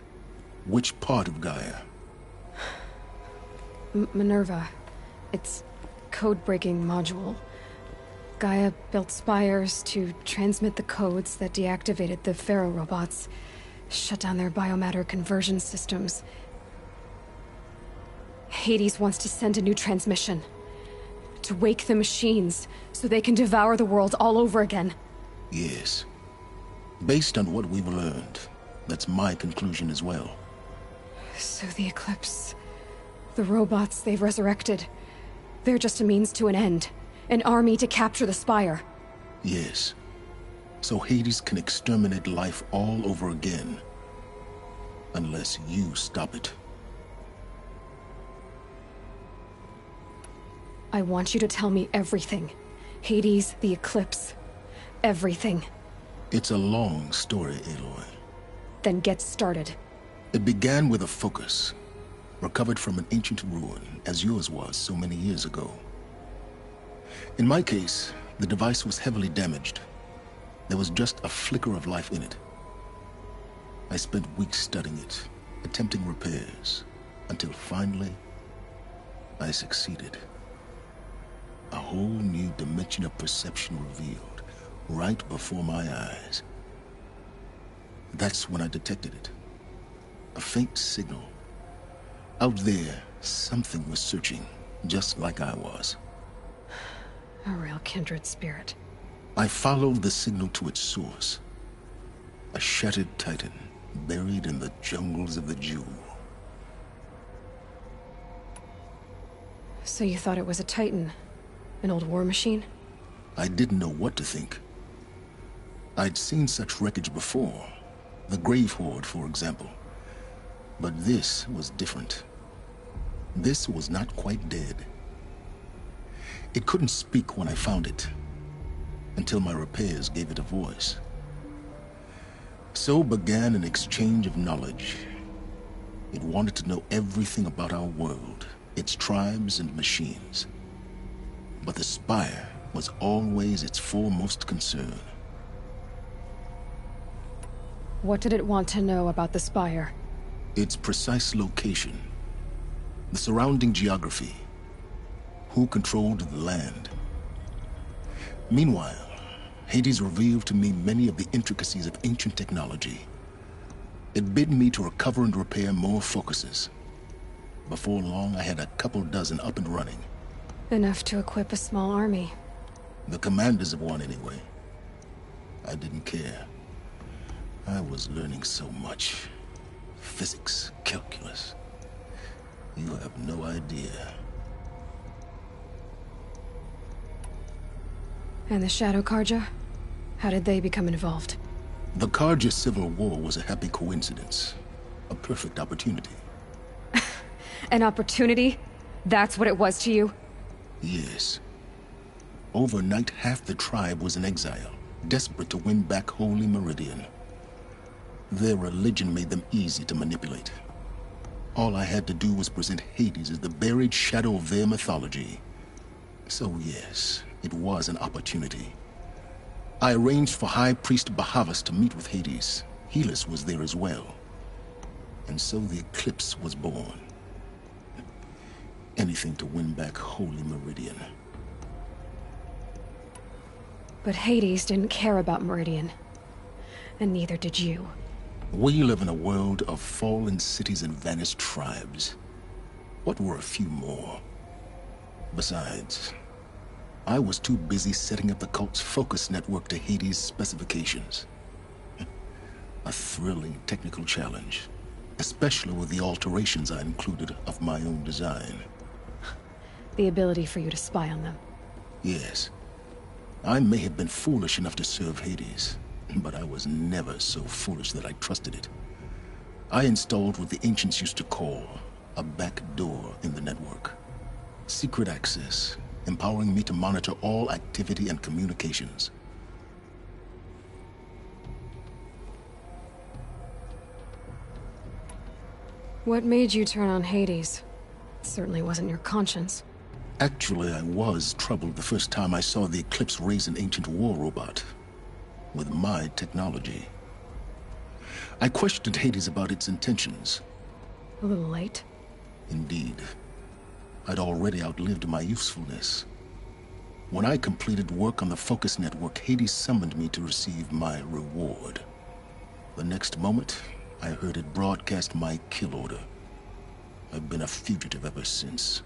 Which part of Gaia? Minerva. Its code-breaking module. Gaia built spires to transmit the codes that deactivated the Pharaoh robots, shut down their biomatter conversion systems. Hades wants to send a new transmission. To wake the machines, so they can devour the world all over again. Yes. Based on what we've learned, that's my conclusion as well. So the Eclipse... the robots they've resurrected... they're just a means to an end. An army to capture the Spire. Yes. So Hades can exterminate life all over again. Unless you stop it. I want you to tell me everything. Hades, the Eclipse. Everything. It's a long story, Aloy. Then get started. It began with a focus. Recovered from an ancient ruin, as yours was so many years ago. In my case, the device was heavily damaged. There was just a flicker of life in it. I spent weeks studying it, attempting repairs, until finally, I succeeded. A whole new dimension of perception revealed, right before my eyes. That's when I detected it. A faint signal. Out there, something was searching, just like I was. A real kindred spirit. I followed the signal to its source. A shattered titan, buried in the jungles of the Jewel. So you thought it was a titan? An old war machine? I didn't know what to think. I'd seen such wreckage before. The Grave Horde, for example. But this was different. This was not quite dead. It couldn't speak when I found it, until my repairs gave it a voice. So began an exchange of knowledge. It wanted to know everything about our world, its tribes and machines. But the Spire was always its foremost concern. What did it want to know about the Spire? Its precise location, the surrounding geography, who controlled the land. Meanwhile, Hades revealed to me many of the intricacies of ancient technology. It bid me to recover and repair more focuses. Before long, I had a couple dozen up and running. Enough to equip a small army. The commanders of one, anyway. I didn't care. I was learning so much. Physics, calculus. You have no idea. And the Shadow Karja? How did they become involved? The Karja Civil War was a happy coincidence. A perfect opportunity. An opportunity? That's what it was to you? Yes. Overnight, half the tribe was in exile, desperate to win back Holy Meridian. Their religion made them easy to manipulate. All I had to do was present Hades as the buried shadow of their mythology. So yes, it was an opportunity. I arranged for High Priest Bahavas to meet with Hades. Helis was there as well. And so the eclipse was born. Anything to win back Holy Meridian. But Hades didn't care about Meridian. And neither did you. We live in a world of fallen cities and vanished tribes. What were a few more? Besides, I was too busy setting up the cult's focus network to Hades' specifications. A thrilling technical challenge, especially with the alterations I included of my own design. The ability for you to spy on them. Yes. I may have been foolish enough to serve Hades, but I was never so foolish that I trusted it. I installed what the ancients used to call a back door in the network. Secret access, empowering me to monitor all activity and communications. What made you turn on Hades? It certainly wasn't your conscience. Actually, I was troubled the first time I saw the Eclipse raise an ancient war robot. With my technology. I questioned Hades about its intentions. A little late? Indeed. I'd already outlived my usefulness. When I completed work on the Focus Network, Hades summoned me to receive my reward. The next moment, I heard it broadcast my kill order. I've been a fugitive ever since.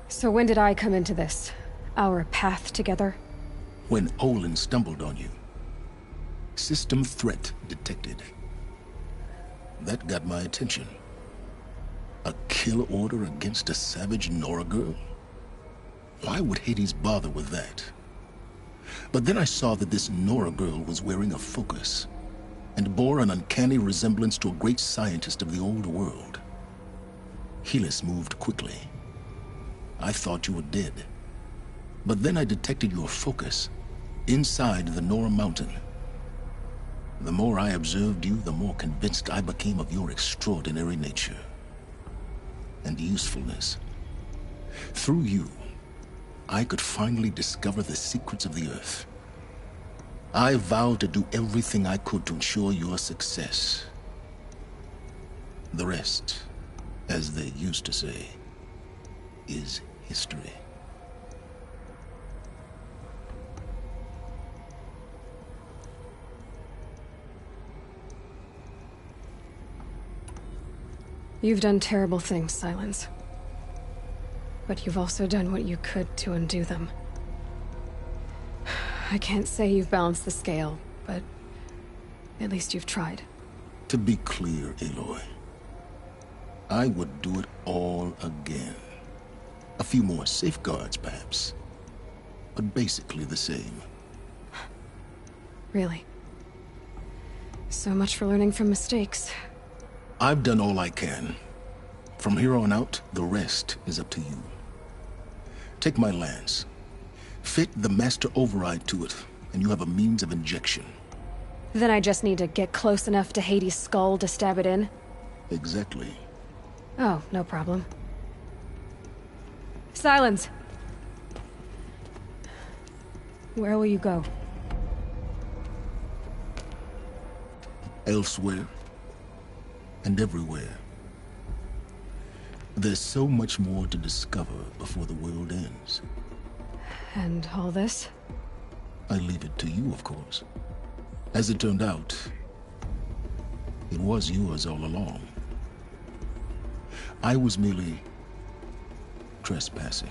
So when did I come into this? Our path together? When Olin stumbled on you. System threat detected. That got my attention. A kill order against a savage Nora girl? Why would Hades bother with that? But then I saw that this Nora girl was wearing a focus, and bore an uncanny resemblance to a great scientist of the old world. Helis moved quickly. I thought you were dead. But then I detected your focus, inside the Nora Mountain. The more I observed you, the more convinced I became of your extraordinary nature. And usefulness. Through you, I could finally discover the secrets of the Earth. I vowed to do everything I could to ensure your success. The rest, as they used to say, is history. You've done terrible things, Silence. But you've also done what you could to undo them. I can't say you've balanced the scale, but at least you've tried. To be clear, Aloy, I would do it all again. A few more safeguards, perhaps. But basically the same. Really? So much for learning from mistakes. I've done all I can. From here on out, the rest is up to you. Take my lance. Fit the master override to it, and you have a means of injection. Then I just need to get close enough to Hades' skull to stab it in? Exactly. Oh, no problem. Silence! Where will you go? Elsewhere. And everywhere. There's so much more to discover before the world ends. And all this? I leave it to you, of course. As it turned out, it was yours all along. I was merely trespassing.